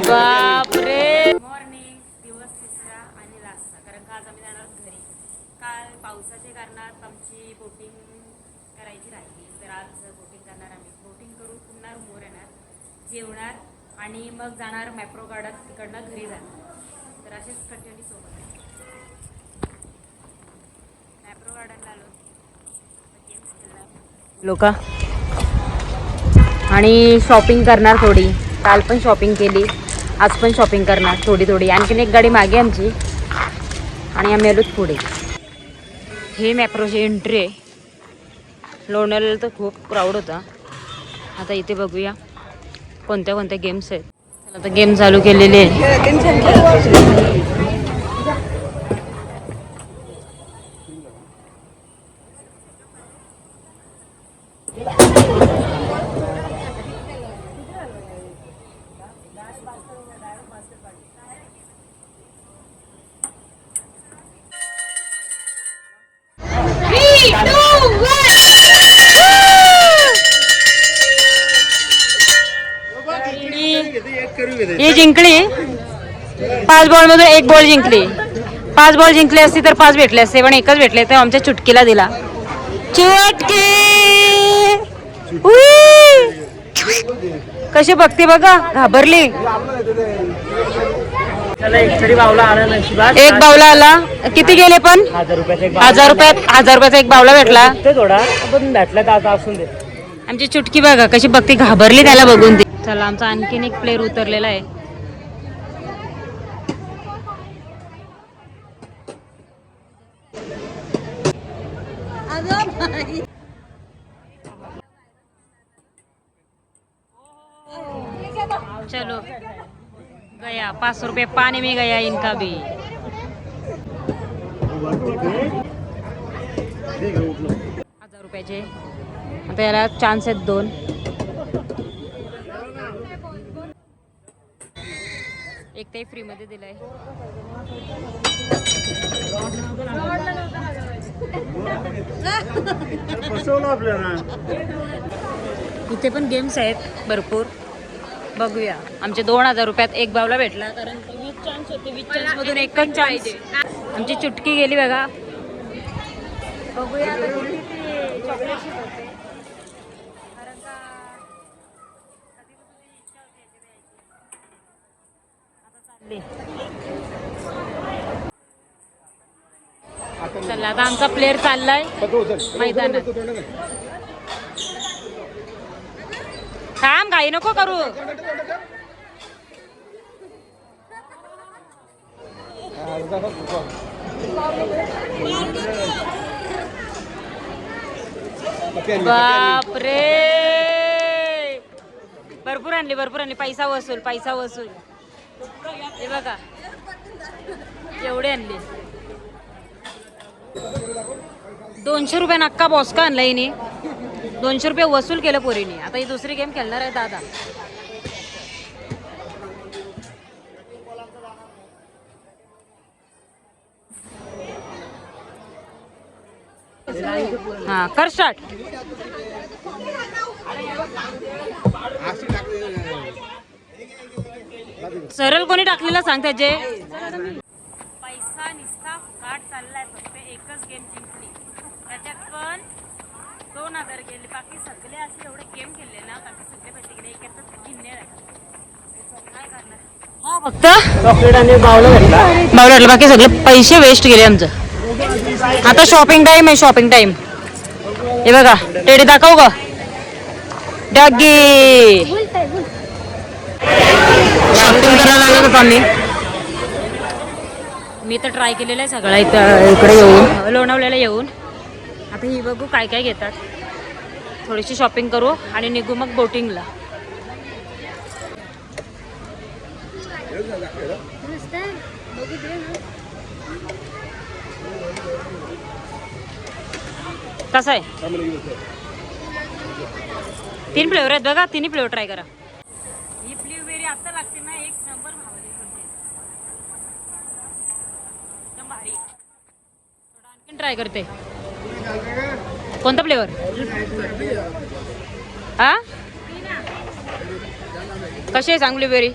बापरे. मॉर्निंग दिवस तिसरा आणि लास्टचा, कारण का आज आम्ही जाणार घरी. काल पावसाच्या कारणात आमची बोटिंग करायची राहिली, तर आज बोटिंग करणार आम्ही. बोटिंग करून पुन्हा रूमवर येणार, जेवणार आणि मग जाणार मॅप्रो गार्डन, तिकडनं घरी जाणार. तर असेच कंटिन्यू सोबत मॅप्रो गार्डनला आलो, गेम्स खेळणार लोक आणि शॉपिंग करणार थोडी. काल पण शॉपिंग केली, आज पण शॉपिंग करणार थोडी थोडी. आणखीन एक गाडी मागे आमची आणि आम्ही आलोच पुढे. हे मॅप्रोची एंट्री आहे. लोणावळ्याला तर खूप क्राऊड होता. आता इथे बघूया कोणत्या कोणत्या गेम्स आहेत. आता गेम चालू केलेले आहे. ही जिंकली 5 बॉल मधून 1 बॉल जिंकली. 5 बॉल जिंकले असती तर 5 भेटले असते, पण एकच भेटले. तर आमच्या चुटकीला दिला. चुटकी कशी बघते बघा, घाबरली. एक बावला आला नशिबात. एक बावला आला. किती गेले पण? 1000 रुपयात एक बावला भेटला. थोडा पण भेटला तर आता असून दे. आमची चुटकी बघा कशी बघते, घाबरली त्याला बघून ती. चला आमचा आणखीन एक प्लेअर उतरलेला आहे. चलो गया 500 रुपये पानी में गया इनका भी. 1000 रुपयाचे. आता याला चान्स आहेत 2. एक ते फ्री मध्ये दिलाय. इथे पण गेम्स आहेत भरपूर. बघूया. आमचे 2000 रुपयात एक बावला भेटला, कारण 20 चान्स होते. 20 चान्स मधून एकच चान्स. आमची चुटकी गेली बघा. बघूया आता किती चॉकलेटची होते. कारण का कधीपासून इच्छा होती याची द्यायची. आता चालली. चला आता आमचा प्लेअर चाललाय मैदानात. थांब, घाई नको करू. बापरे, भरपूर आणली, भरपूर आणली. पैसा वसूल, पैसा वसूल. हे बघा एवढे आणले. 200 रुपये नक्का बॉस का आणला हिने. 200 रुपये वसूल केलं पोरीने. आता ही दुसरी गेम खेळणार आहे दादा. हा कर स्टार्ट. सरळ कोणी टाकलेला सांग त्याचे. पैसा निस्ता गाठ चाललाय. फक्त एकच गेम जिंकली, त्याच्यात पण 2000 गेले. बाकी सगळे असे एवढे गेम खेळले ना, बाकी सगळे पैसे गेले. एकच जिंकणे काय करणार. हा फक्त चॉकलेट आणि बावला भेटला. बाकी सगळे पैसे वेस्ट गेले आमचं. आता शॉपिंग टाइम आहे, शॉपिंग टाइम. हे बघा टेडी दाखव ग. डग्गी शॉपिंग करायला लागलो होतो आम्ही. मी तर ट्राय केलेलं आहे सगळं इकडे येऊन, लोणावळ्याला येऊन. आता ही बघू काय काय घेतात. थोडीशी शॉपिंग करू आणि निघू मग बोटिंगला. कसं आहे. 3 फ्लेवर आहेत बघा, 3 फ्लेवर ट्राय करा. ही ब्लूबेरी आता लागते ना, एक नंबर भावली एकदम भारी. थोडा आणखीन ट्राय करते. कोणता फ्लेवर. हा कशी आहे सांग ब्लूबेरी.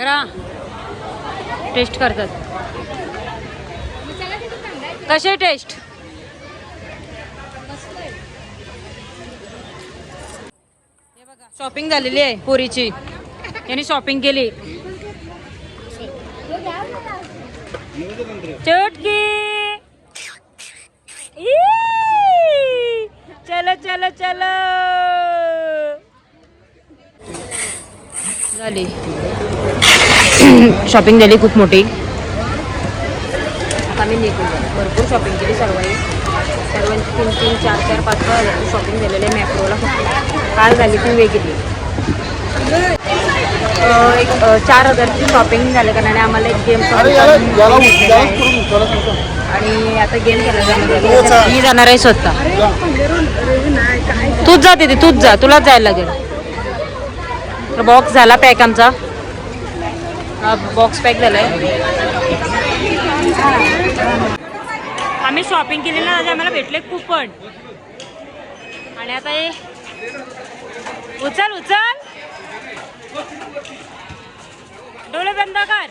करा टेस्ट करतात. कसे टेस्ट? हे बघा शॉपिंग झालेली आहे पोरीची. यांनी शॉपिंग केली. चटकी चलो चलो चलो झाली शॉपिंग झाली खूप मोठी. आता मी निघून भरपूर शॉपिंग केली सर्वांनी. सर्वांची 3-3, 4-4, 5-5 हजारची शॉपिंग झालेली आहे मॅप्रोला. काल झाली ती वेगळी. एक 4,000ची शॉपिंग झालं कारण आम्हाला एक गेम आणि आता गेम खेळला जाणार. मी जाणार आहे स्वतः. तूच जा तिथे, तूच जा, तुलाच जायला लागेल. तर बॉक्स झाला पॅक आमचा. हा बॉक्स पॅक झालाय. आम्ही शॉपिंग केली ना आम्हाला भेटले कूपन. आणि आता हे उचल उचल डोळे बंद कर.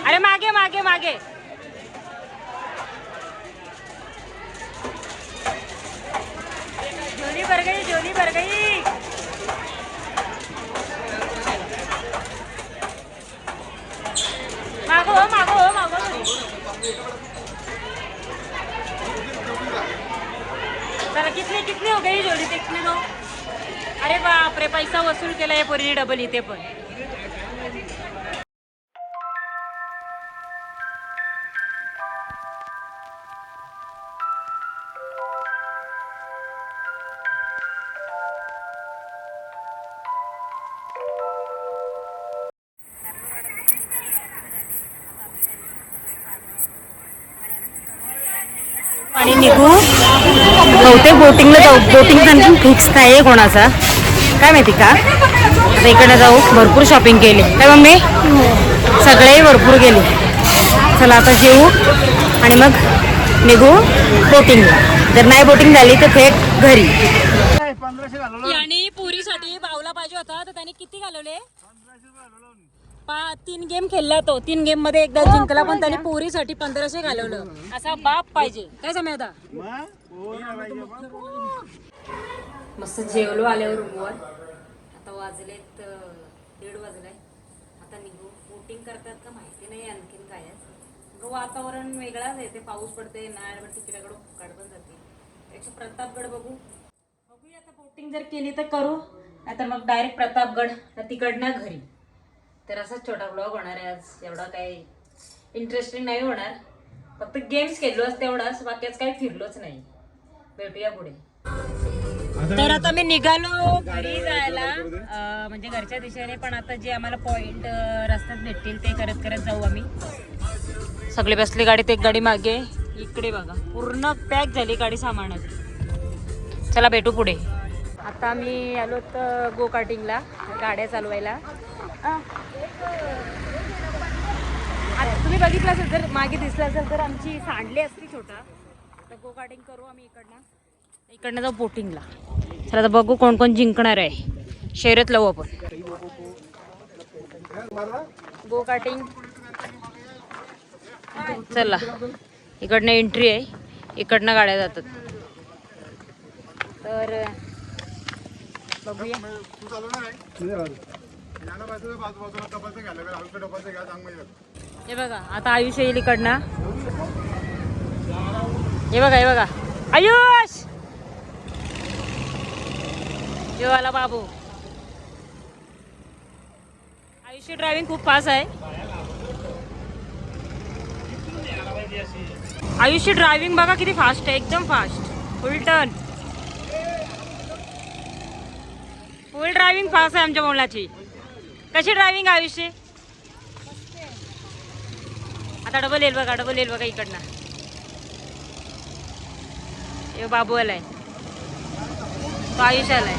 अरे मागे मागे मागे. झोली भर गई, झोली भर गई. मागो मागो मागो. चला कितनी कितनी हो गई झोली? देखने दो. अरे बाप रे, पैसा वसूल केला आहे पोरीने डबल इथे पण. आणि निघू बहुतेक बोटिंगला जाऊ. बोटिंग आणखी फिक्स नाही आहे कोणाचा, काय माहिती का. आता इकडे जाऊ. भरपूर शॉपिंग केली काय मम्मी? सगळेही भरपूर गेली. चला आता जेवू आणि मग निघू बोटिंगला. जर नाही बोटिंग झाली तर थेट घरी. आणि पुरीसाठी बावला पाहिजे होता तर त्याने किती घालवले? 3 गेम खेळला तो. 3 गेम मध्ये एकदा जिंकला पण त्याने पोरीसाठी 1500 घालवलं. असा बाप पाहिजे काय समय. आता मस्त जेवलो आल्यावर रूमवर. आता वाजलेत 1:30 वाजलाय. आता निघू. बोटिंग करतात का माहिती नाही आणखीन काय. वातावरण वेगळाच आहे. ते पाऊस पडते नाळ तिकडेकडं काढून जाते. त्याच्या प्रतापगड बघूया आता. बोटिंग जर केली तर करू, नाहीतर मग डायरेक्ट प्रतापगड तिकडनं घरी. तर असाच छोटा ब्लॉग होणार आहे आज. एवढा काही इंटरेस्टिंग नाही होणार. फक्त गेम्स खेळलोच तेवढाच, बाकीच काही फिरलोच नाही. भेटूया पुढे. तर आता मी निघालो घरी जायला, म्हणजे घरच्या दिशेने. पण आता जे आम्हाला पॉइंट रस्त्यात भेटतील ते करत करत जाऊ आम्ही. सगळे बसले गाडीत, एक गाडी मागे. इकडे बघा पूर्ण पॅक झाली गाडी सामानात. चला भेटू पुढे. आता मी आलो तर गो कार्टिंगला गाड्या चालवायला. आता तुम्ही बघितलं असेल, जर मागे दिसलं असेल तर आमची सांडली असती छोटा. तर गो कार्टिंग करू आम्ही इकडनं जाऊ बोटिंगला. चला आता बघू कोण कोण जिंकणार आहे. शर्यत लावू आपण. Go karting. चला इकडनं एंट्री आहे, इकडनं गाड्या जातात. तर बघूया. हे बघा आता आयुष येईल इकडनं. हे बघा हे बघा आयुष. यो आला बाबू. आयुषची ड्रायव्हिंग खूप फास्ट आहे. आयुषची ड्रायव्हिंग बघा किती फास्ट आहे, एकदम फास्ट. फुल टर्न, फुल ड्रायव्हिंग फास्ट आहे आमच्या मुलाची. कशी ड्रायव्हिंग आयुषची? आता डबल येईल बघा, डबल येईल बघा इकडनं. हे बाबू आलाय, तो आयुष आलाय.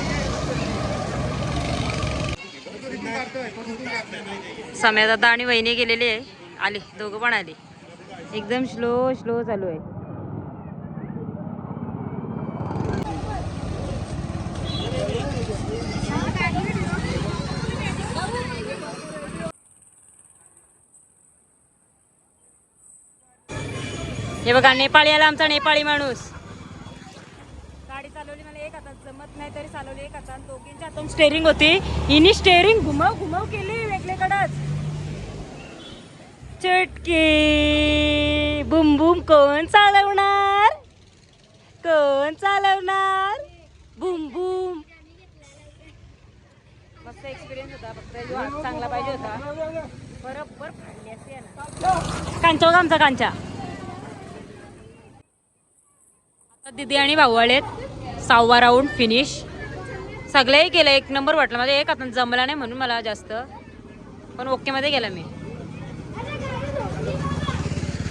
समय दादा आणि वहिनी गेलेली आहे. आले दोघं पण आले. एकदम स्लो स्लो चालू आहे. हे बघा नेपाळी आला आमचा नेपाळी माणूस. गाडी चालवली मला एक हातात जमत नाही तरी चालवली एक हातात. दोघींच्या हातून स्टेअरिंग होती. हिनी स्टेअरिंग घुमाव घुमाव केली वेगळीकडेच. चटके बुम बुम कोण चालवणार, कोण चालवणार, बुम बुम. मस्त एक्सपिरियन्स होता. फक्त जो हात चांगला पाहिजे होता. बरोबर फाडली असते ना कांचा होता आमचा कांचा. आता दिदी आणि भाऊ आलेत. 6वा राऊंड फिनिश. सगळंही केलं. एक नंबर वाटलं. माझ्या एक हातात जमला नाही म्हणून मला जास्त, पण ओके मध्ये गेला मी.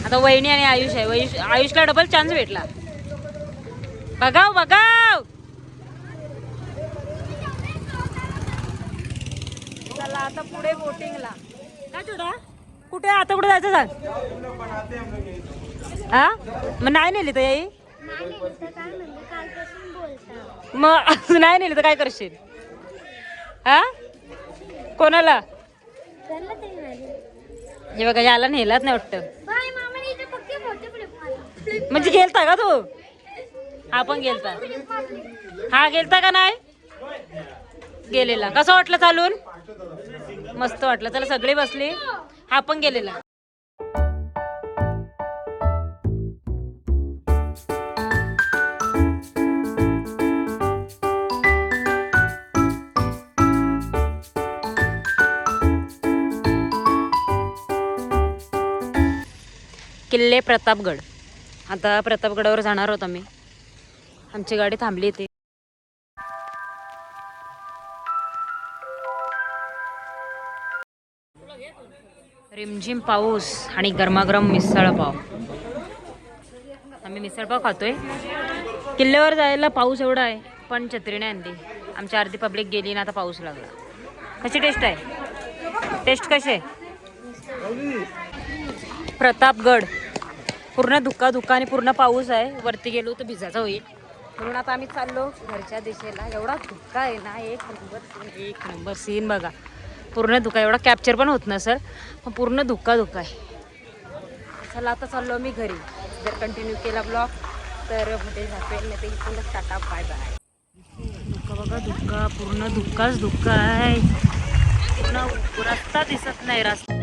आता वहिनी आणि आयुष आहे. आयुषला डबल चान्स भेटला. बघाव बघाव. चला आता पुढे बोटिंगला. काय छोटा कुठे आता कुठे जायचं सांग. हा मग नाही नेली तर याई मग नाही नेली तर काय करशील. हा कोणाला हे बघा याला नेलाच नाही वाटतं. म्हणजे गेलता का तू. हा पण गेलता. हा गेलता का नाही गेलेला. कसं वाटलं चालून. मस्त वाटलं. चला सगळे बसले. हा पण गेलेला. किल्ले प्रतापगड. आता प्रतापगडावर जाणार आहोत आम्ही. आमची गाडी थांबली इथे. रिमझिम पाऊस आणि गरमागरम मिसळ पाव. आम्ही मिसळ पाव खातोय. किल्ल्यावर जायला पाऊस एवढा आहे पण छत्री नाही आणली. आमची अर्धी पब्लिक गेली ना आता पाऊस लागला. कशी टेस्ट आहे. टेस्ट कशी आहे. प्रतापगड पूर्ण धुका धुका आणि पूर्ण पाऊस आहे. वरती गेलो तर भिजायचं होईल म्हणून आता आम्ही चाललो घरच्या दिशेला. एवढा धुका आहे ना. एक नंबर सीन बघा. पूर्ण धुका. एवढा कॅप्चर पण होत ना सर. पण पूर्ण धुका धुका आहे. चला आता चाललो आम्ही घरी. जर कंटिन्यू केला ब्लॉग तर फुटेज दाखवेल नाही तर इथूनच टाटा बाय बाय. धुका बघा धुका. पूर्ण धुकाच धुका आहे. पूर्ण रस्ता दिसत नाही. रस्ता